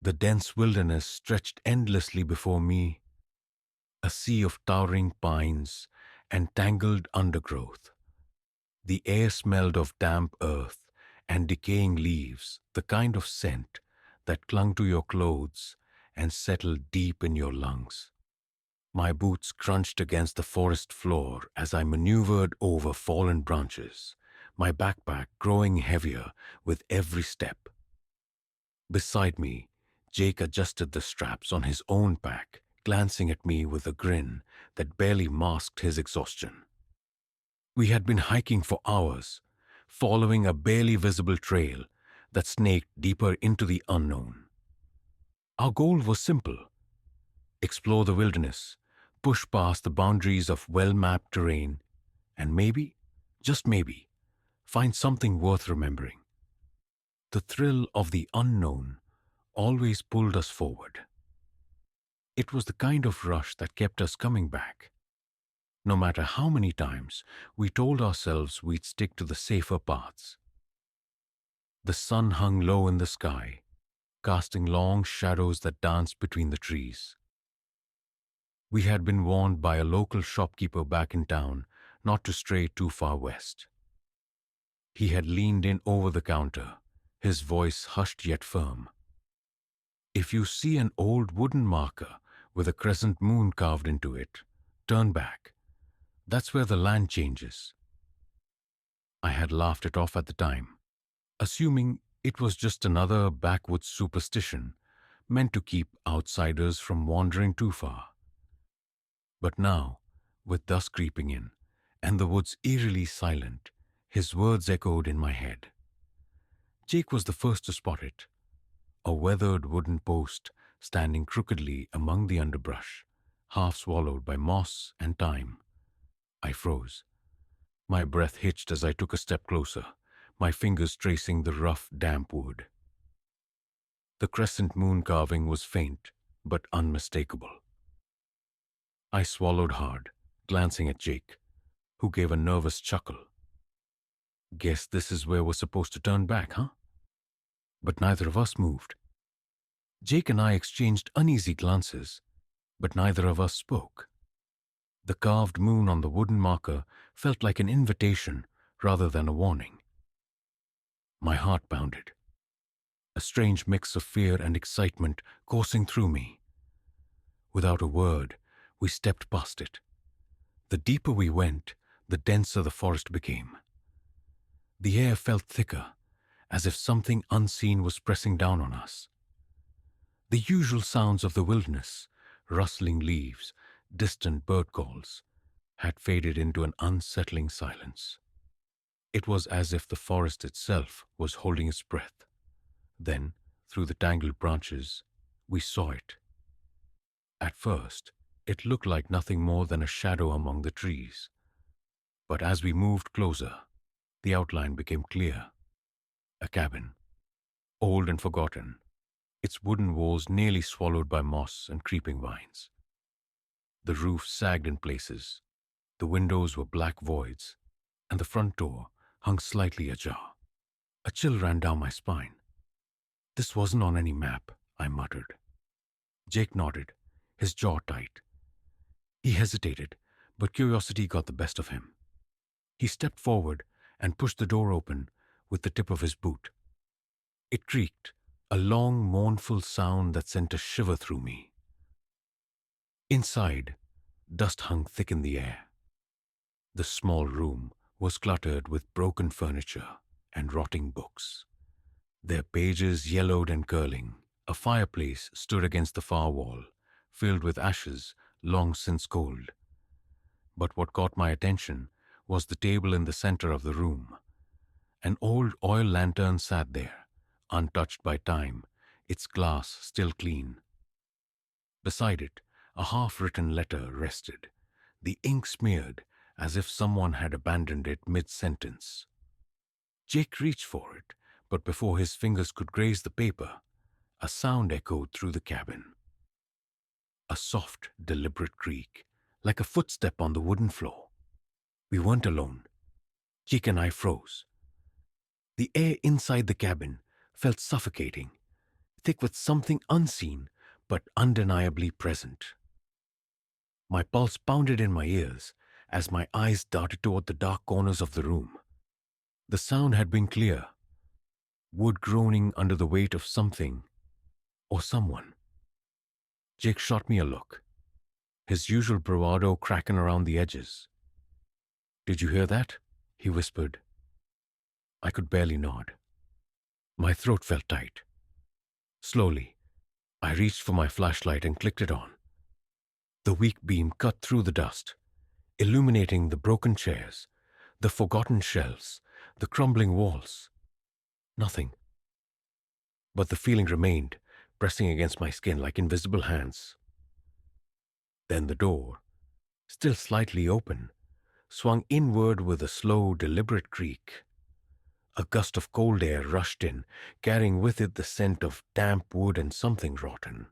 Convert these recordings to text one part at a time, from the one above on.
The dense wilderness stretched endlessly before me, a sea of towering pines and tangled undergrowth. The air smelled of damp earth and decaying leaves, the kind of scent that clung to your clothes and settled deep in your lungs. My boots crunched against the forest floor as I maneuvered over fallen branches, my backpack growing heavier with every step. Beside me, Jake adjusted the straps on his own pack, glancing at me with a grin that barely masked his exhaustion. We had been hiking for hours, following a barely visible trail that snaked deeper into the unknown. Our goal was simple: explore the wilderness, push past the boundaries of well-mapped terrain, and maybe, just maybe, find something worth remembering. The thrill of the unknown always pulled us forward. It was the kind of rush that kept us coming back. No matter how many times we told ourselves we'd stick to the safer paths. The sun hung low in the sky, casting long shadows that danced between the trees. We had been warned by a local shopkeeper back in town not to stray too far west. He had leaned in over the counter, his voice hushed yet firm. If you see an old wooden marker with a crescent moon carved into it, turn back. That's where the land changes. I had laughed it off at the time, assuming it was just another backwoods superstition meant to keep outsiders from wandering too far. But now, with dusk creeping in and the woods eerily silent, his words echoed in my head. Jake was the first to spot it, a weathered wooden post standing crookedly among the underbrush, half swallowed by moss and time. I froze. My breath hitched as I took a step closer, my fingers tracing the rough, damp wood. The crescent moon carving was faint, but unmistakable. I swallowed hard, glancing at Jake, who gave a nervous chuckle. Guess this is where we're supposed to turn back, huh? But neither of us moved. Jake and I exchanged uneasy glances, but neither of us spoke. The carved moon on the wooden marker felt like an invitation rather than a warning. My heart pounded, a strange mix of fear and excitement coursing through me. Without a word, we stepped past it. The deeper we went, the denser the forest became. The air felt thicker, as if something unseen was pressing down on us. The usual sounds of the wilderness, rustling leaves, distant bird calls, had faded into an unsettling silence. It was as if the forest itself was holding its breath. Then, through the tangled branches, we saw it. At first, it looked like nothing more than a shadow among the trees. But as we moved closer, the outline became clear. A cabin, old and forgotten, its wooden walls nearly swallowed by moss and creeping vines. The roof sagged in places, the windows were black voids, and the front door hung slightly ajar. A chill ran down my spine. This wasn't on any map, I muttered. Jake nodded, his jaw tight. He hesitated, but curiosity got the best of him. He stepped forward and pushed the door open with the tip of his boot. It creaked, a long, mournful sound that sent a shiver through me. Inside, dust hung thick in the air. The small room was cluttered with broken furniture and rotting books. Their pages yellowed and curling. A fireplace stood against the far wall, filled with ashes long since cold. But what caught my attention was the table in the center of the room. An old oil lantern sat there, untouched by time, its glass still clean. Beside it, a half-written letter rested, the ink smeared as if someone had abandoned it mid-sentence. Jake reached for it, but before his fingers could graze the paper, a sound echoed through the cabin. A soft, deliberate creak, like a footstep on the wooden floor. We weren't alone. Jake and I froze. The air inside the cabin felt suffocating, thick with something unseen but undeniably present. My pulse pounded in my ears as my eyes darted toward the dark corners of the room. The sound had been clear, wood groaning under the weight of something or someone. Jake shot me a look, his usual bravado cracking around the edges. "Did you hear that?" he whispered. I could barely nod. My throat felt tight. Slowly, I reached for my flashlight and clicked it on. The weak beam cut through the dust, illuminating the broken chairs, the forgotten shelves, the crumbling walls. Nothing. But the feeling remained, pressing against my skin like invisible hands. Then the door, still slightly open, swung inward with a slow, deliberate creak. A gust of cold air rushed in, carrying with it the scent of damp wood and something rotten.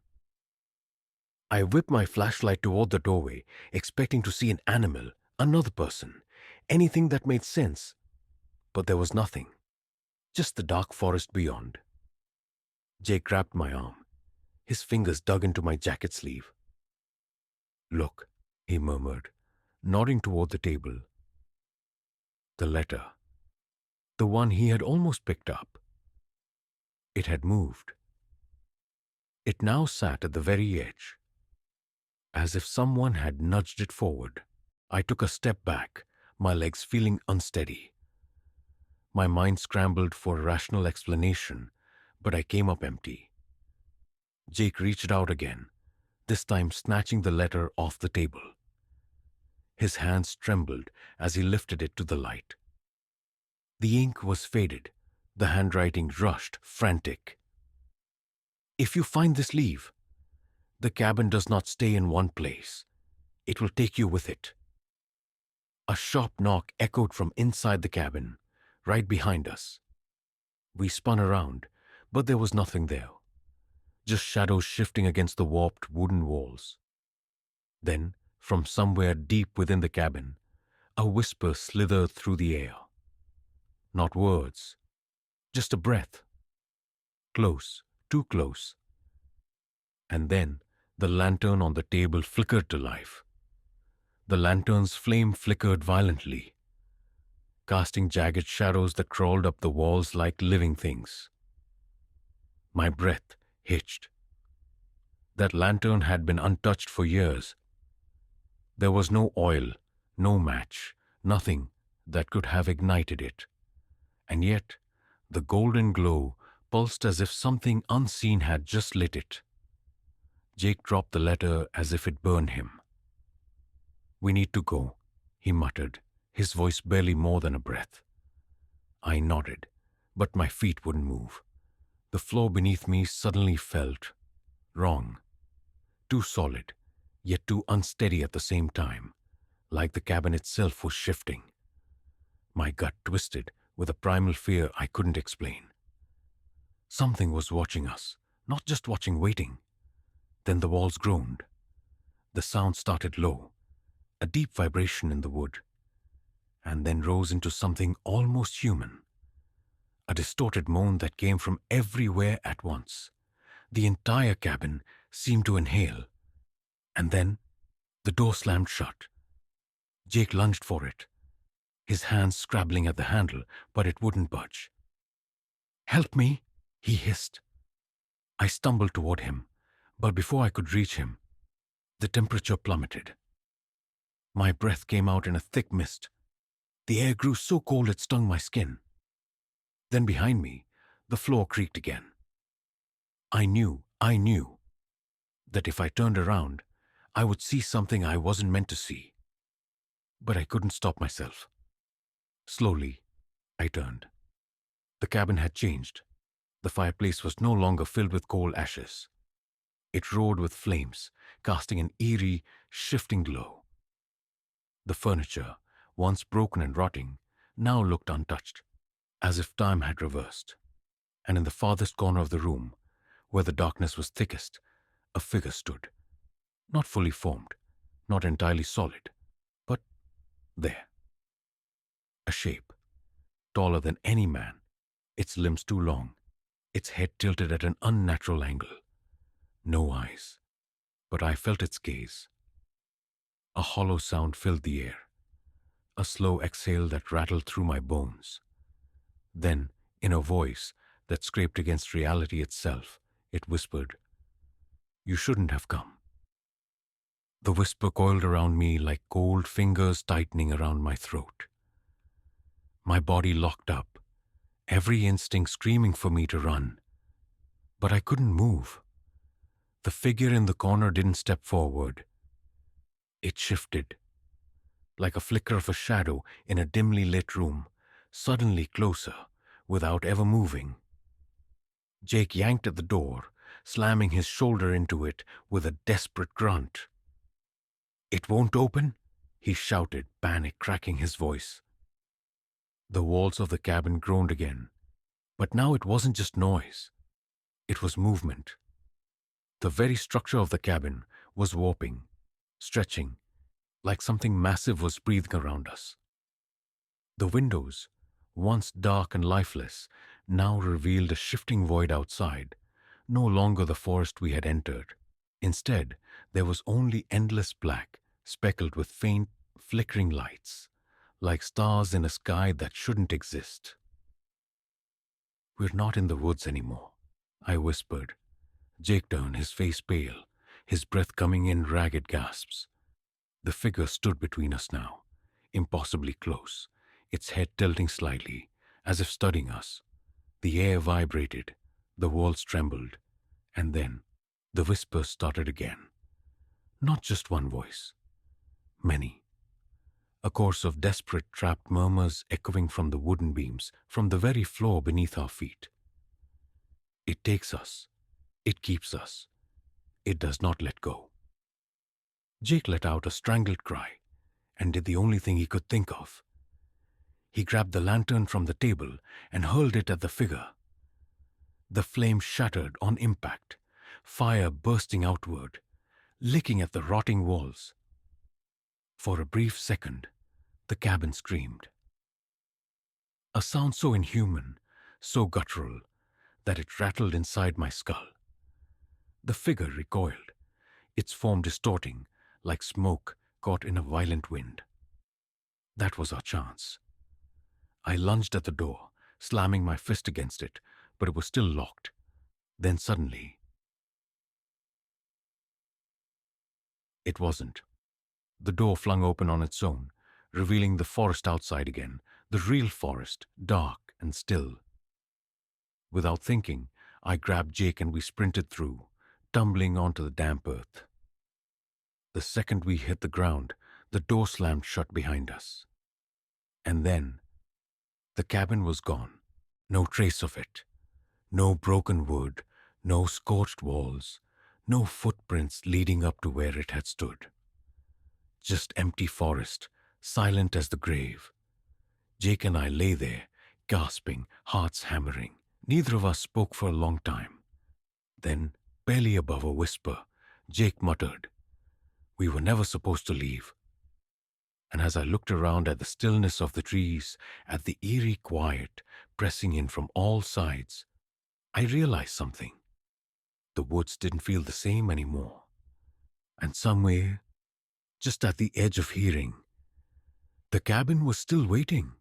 I whipped my flashlight toward the doorway, expecting to see an animal, another person, anything that made sense. But there was nothing, just the dark forest beyond. Jake grabbed my arm. His fingers dug into my jacket sleeve. "Look," he murmured, nodding toward the table. The letter. The one he had almost picked up. It had moved. It now sat at the very edge, as if someone had nudged it forward. I took a step back, my legs feeling unsteady. My mind scrambled for a rational explanation, but I came up empty. Jake reached out again, this time snatching the letter off the table. His hands trembled as he lifted it to the light. The ink was faded, the handwriting rushed, frantic. "If you find this, leave. The cabin does not stay in one place. It will take you with it." A sharp knock echoed from inside the cabin, right behind us. We spun around, but there was nothing there. Just shadows shifting against the warped wooden walls. Then, from somewhere deep within the cabin, a whisper slithered through the air. Not words, just a breath. Close, too close. And then the lantern on the table flickered to life. The lantern's flame flickered violently, casting jagged shadows that crawled up the walls like living things. My breath hitched. That lantern had been untouched for years. There was no oil, no match, nothing that could have ignited it. And yet, the golden glow pulsed as if something unseen had just lit it. Jake dropped the letter as if it burned him. "We need to go," he muttered, his voice barely more than a breath. I nodded, but my feet wouldn't move. The floor beneath me suddenly felt wrong. Too solid, yet too unsteady at the same time, like the cabin itself was shifting. My gut twisted with a primal fear I couldn't explain. Something was watching us, not just watching, waiting. Then the walls groaned. The sound started low, a deep vibration in the wood, and then rose into something almost human. A distorted moan that came from everywhere at once. The entire cabin seemed to inhale. And then the door slammed shut. Jake lunged for it, his hands scrabbling at the handle, but it wouldn't budge. "Help me," he hissed. I stumbled toward him, but before I could reach him, the temperature plummeted. My breath came out in a thick mist. The air grew so cold it stung my skin. Then behind me, the floor creaked again. I knew that if I turned around, I would see something I wasn't meant to see. But I couldn't stop myself. Slowly, I turned. The cabin had changed. The fireplace was no longer filled with coal ashes. It roared with flames, casting an eerie, shifting glow. The furniture, once broken and rotting, now looked untouched, as if time had reversed. And in the farthest corner of the room, where the darkness was thickest, a figure stood. Not fully formed, not entirely solid, but there. A shape, taller than any man, its limbs too long, its head tilted at an unnatural angle. No eyes, but I felt its gaze. A hollow sound filled the air, a slow exhale that rattled through my bones. Then, in a voice that scraped against reality itself, it whispered, "You shouldn't have come." The whisper coiled around me like cold fingers tightening around my throat. My body locked up, every instinct screaming for me to run. But I couldn't move. The figure in the corner didn't step forward. It shifted, like a flicker of a shadow in a dimly lit room, suddenly closer, without ever moving. Jake yanked at the door, slamming his shoulder into it with a desperate grunt. "It won't open?" he shouted, panic cracking his voice. The walls of the cabin groaned again, but now it wasn't just noise. It was movement. The very structure of the cabin was warping, stretching, like something massive was breathing around us. The windows, once dark and lifeless, now revealed a shifting void outside, no longer the forest we had entered. Instead, there was only endless black, speckled with faint, flickering lights, like stars in a sky that shouldn't exist. "We're not in the woods anymore," I whispered. Jake turned, his face pale, his breath coming in ragged gasps. The figure stood between us now, impossibly close, its head tilting slightly, as if studying us. The air vibrated, the walls trembled, and then the whispers started again. Not just one voice, many. A chorus of desperate, trapped murmurs echoing from the wooden beams, from the very floor beneath our feet. It takes us. It keeps us. It does not let go. Jake let out a strangled cry and did the only thing he could think of. He grabbed the lantern from the table and hurled it at the figure. The flame shattered on impact, fire bursting outward, licking at the rotting walls. For a brief second, the cabin screamed. A sound so inhuman, so guttural, that it rattled inside my skull. The figure recoiled, its form distorting like smoke caught in a violent wind. That was our chance. I lunged at the door, slamming my fist against it, but it was still locked. Then suddenly, it wasn't. The door flung open on its own, revealing the forest outside again, the real forest, dark and still. Without thinking, I grabbed Jake and we sprinted through, tumbling onto the damp earth. The second we hit the ground, the door slammed shut behind us. And then, the cabin was gone. No trace of it. No broken wood, no scorched walls, no footprints leading up to where it had stood. Just empty forest, silent as the grave. Jake and I lay there, gasping, hearts hammering. Neither of us spoke for a long time. Then, barely above a whisper, Jake muttered, "We were never supposed to leave." And as I looked around at the stillness of the trees, at the eerie quiet pressing in from all sides, I realized something. The woods didn't feel the same anymore. And somewhere, just at the edge of hearing, the cabin was still waiting.